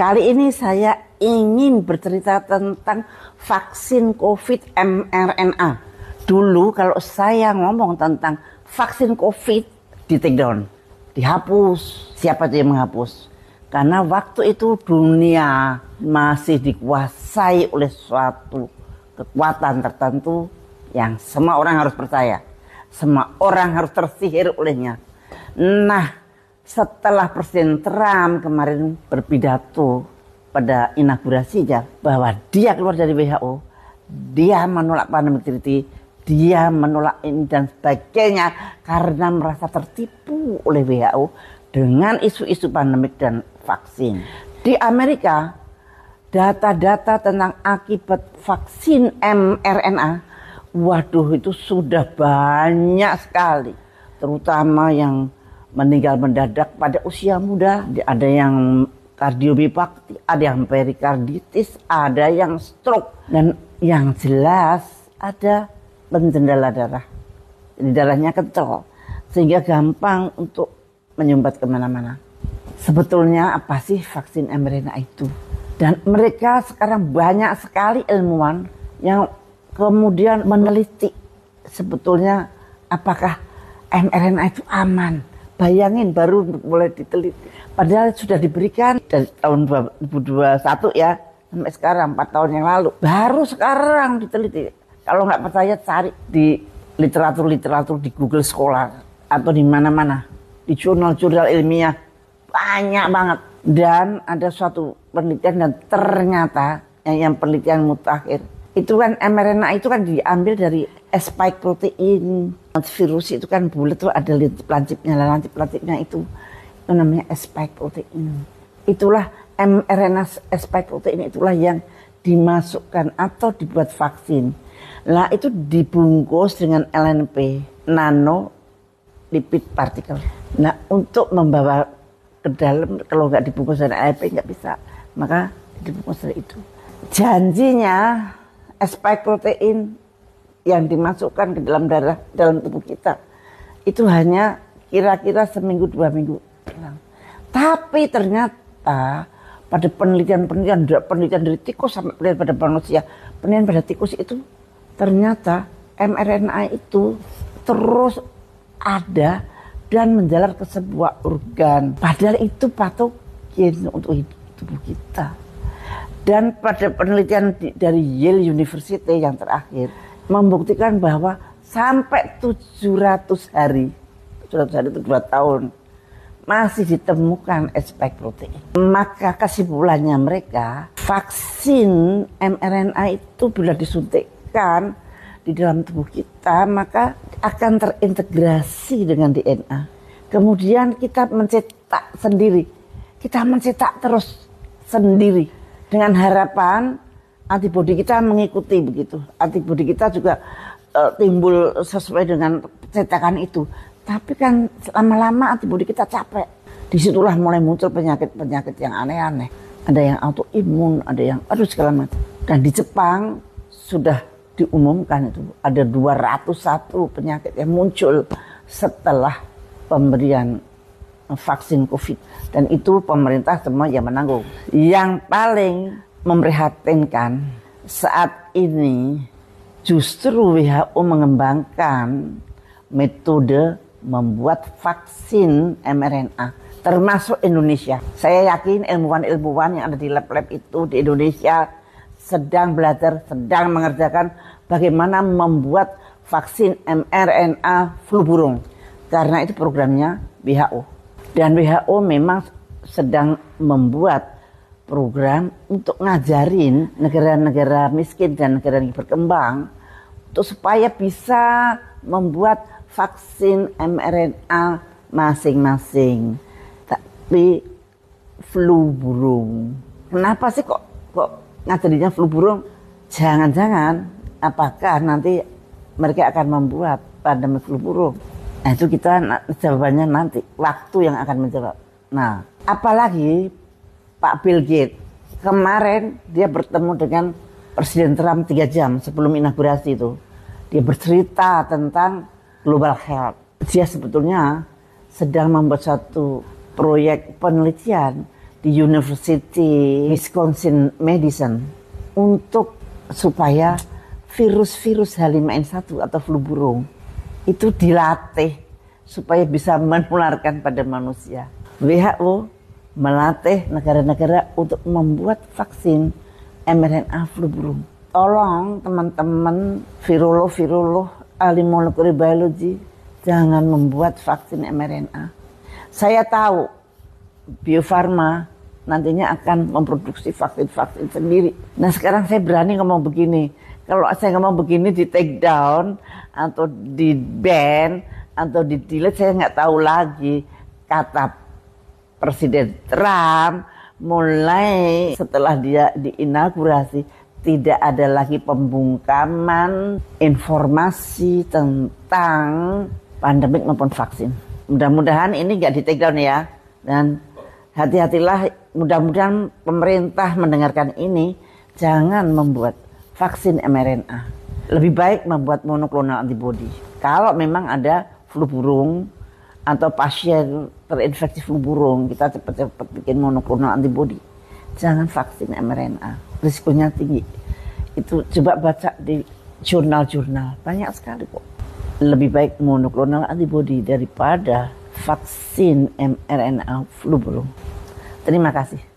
Kali ini saya ingin bercerita tentang vaksin COVID mRNA. Dulu kalau saya ngomong tentang vaksin COVID, di take down, dihapus. Siapa itu yang menghapus? Karena waktu itu dunia masih dikuasai oleh suatu kekuatan tertentu yang semua orang harus percaya. Semua orang harus tersihir olehnya. Nah, setelah Presiden Trump kemarin berpidato pada inaugurasinya bahwa dia keluar dari WHO, dia menolak pandemic treaty, dia menolak ini dan sebagainya karena merasa tertipu oleh WHO dengan isu-isu pandemik dan vaksin. Di Amerika, data-data tentang akibat vaksin mRNA, waduh itu sudah banyak sekali, terutama yang meninggal mendadak pada usia muda. Ada yang kardiomyopati, ada yang perikarditis, ada yang stroke, dan yang jelas ada pengendala darah. Jadi darahnya kental sehingga gampang untuk menyumbat kemana-mana. Sebetulnya apa sih vaksin mRNA itu? Dan mereka sekarang banyak sekali ilmuwan yang kemudian meneliti sebetulnya apakah mRNA itu aman. Bayangin baru mulai diteliti. Padahal sudah diberikan dari tahun 2021 ya. Sampai sekarang 4 tahun yang lalu. Baru sekarang diteliti. Kalau nggak percaya cari di literatur di Google Scholar. Atau di mana-mana. Di jurnal-jurnal ilmiah. Banyak banget. Dan ada suatu penelitian dan ternyata yang penelitian mutakhir. Itu kan mRNA itu kan diambil dari spike protein. Virus itu kan bulat tuh ada lancipnya. Lancip-lancipnya itu namanya spike protein. Itulah mRNA spike protein itulah yang dimasukkan atau dibuat vaksin. Lah itu dibungkus dengan LNP, nano lipid particle. Nah untuk membawa ke dalam kalau nggak dibungkus dengan LNP nggak bisa. Maka dibungkus dari itu. Janjinya spike protein yang dimasukkan ke dalam darah, dalam tubuh kita itu hanya kira-kira seminggu 2 minggu hilang. Tapi ternyata pada penelitian dari tikus sampai penelitian pada manusia, penelitian pada tikus itu ternyata mRNA itu terus ada dan menjalar ke sebuah organ. Padahal itu patogen untuk tubuh kita. Dan pada penelitian dari Yale University yang terakhir membuktikan bahwa sampai 700 hari itu 2 tahun masih ditemukan spike protein. Maka kesimpulannya mereka vaksin mRNA itu bila disuntikkan di dalam tubuh kita maka akan terintegrasi dengan DNA. Kemudian kita mencetak sendiri, kita mencetak terus sendiri. Dengan harapan antibodi kita mengikuti begitu. Antibodi kita juga timbul sesuai dengan cetakan itu. Tapi kan lama-lama antibodi kita capek. Disitulah mulai muncul penyakit-penyakit yang aneh-aneh. Ada yang autoimun, ada yang segala macam. Dan di Jepang sudah diumumkan itu ada 201 penyakit yang muncul setelah pemberian vaksin COVID. Dan itu pemerintah semua yang menanggung. Yang paling memprihatinkan saat ini justru WHO mengembangkan metode membuat vaksin mRNA termasuk Indonesia. Saya yakin ilmuwan-ilmuwan yang ada di lab-lab itu di Indonesia sedang belajar, sedang mengerjakan bagaimana membuat vaksin mRNA flu burung. Karena itu programnya WHO. Dan WHO memang sedang membuat program untuk ngajarin negara-negara miskin dan negara yang berkembang untuk supaya bisa membuat vaksin mRNA masing-masing. Tapi flu burung. Kenapa sih kok ngajarinya flu burung? Jangan-jangan apakah nanti mereka akan membuat pandemi flu burung? Nah itu kita jawabannya nanti, waktu yang akan menjawab. Nah apalagi Pak Bill Gates kemarin dia bertemu dengan Presiden Trump 3 jam sebelum inaugurasi itu. Dia bercerita tentang global health. Dia sebetulnya sedang membuat satu proyek penelitian di University Wisconsin Madison untuk supaya virus-virus H5N1 atau flu burung itu dilatih supaya bisa menularkan pada manusia. WHO melatih negara-negara untuk membuat vaksin mRNA flu burung. Tolong teman-teman virolog ahli molekuler biologi, jangan membuat vaksin mRNA. Saya tahu Bio Farma nantinya akan memproduksi vaksin-vaksin sendiri. Nah sekarang saya berani ngomong begini. Kalau saya ngomong begini di take down atau di ban atau di delete, saya nggak tahu lagi. Kata Presiden Trump mulai setelah dia diinaugurasi tidak ada lagi pembungkaman informasi tentang pandemik maupun vaksin. Mudah-mudahan ini nggak di take down ya. Dan hati-hatilah, mudah-mudahan pemerintah mendengarkan ini, jangan membuat vaksin mRNA. Lebih baik membuat monoklonal antibody. Kalau memang ada flu burung atau pasien terinfeksi flu burung, kita cepat-cepat bikin monoklonal antibody. Jangan vaksin mRNA, risikonya tinggi. Itu coba baca di jurnal-jurnal, banyak sekali kok. Lebih baik monoklonal antibody daripada vaksin mRNA flu burung. Terima kasih.